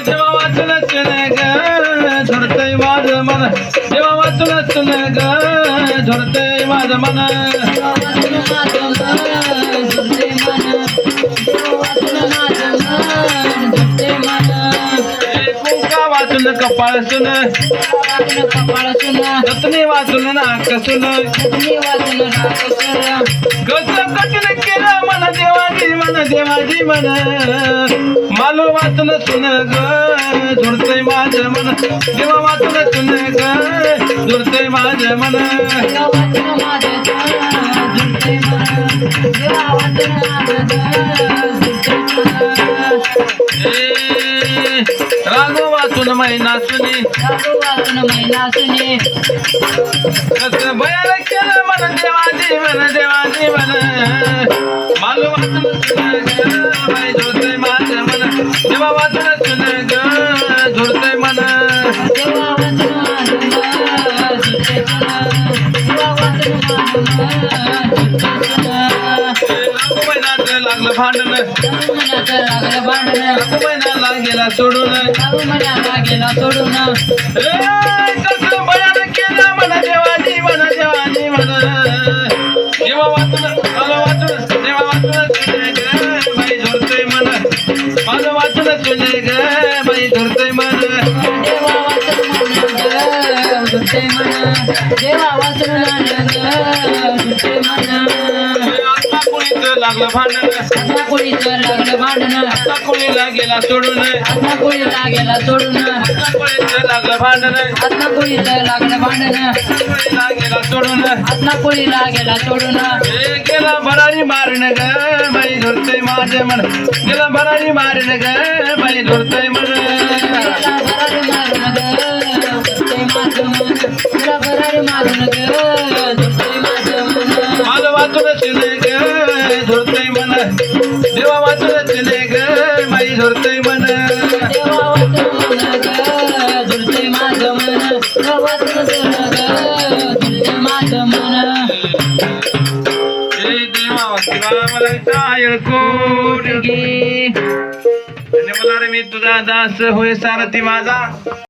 देवा वाचूनच ग झुरतय माझं मन देवा वाचूनच ग झुरतय माझं मन कुंका वाचून कपाळ सुन रत्नी वाचून नाक सुन कसं कठीण केलं मन देवाजी मन देवाजी मन मालू वाचून सुन ग झुरतय माझं मन देवा वाचून सुन ग झुरतय माझं मन रागो वाचून मैना सुनी कसं बयान केलं मन देवाजी मन मालू वाचून सुन ग बाई झुरतय माझं मन देवा वाचून सुन ग झुरतय मन लागलं भांडण महिन्याला गेला सोडून कसं बयान केलं मन देवाजी मन देवा वाचून मला वाचून देवा वाचून सुने ग बाई झुरतय मन माझं वाचून सुने ग बाई झुरतय मन देवा वाचून लागलं भांडण आता कोळीला गेला सोडून लागलं भांडण कोळीला गेला सोडून गेला भरारी मारण ग बाई झुरतय माझं मन गेला भरारी मारण ग बाई झुरतय मन माझं वाचून सुने ग झुरतय मन देवा वाचून सुने ग बाई झुरतय मन मला रे मी तुझा दास होय सारथी माझा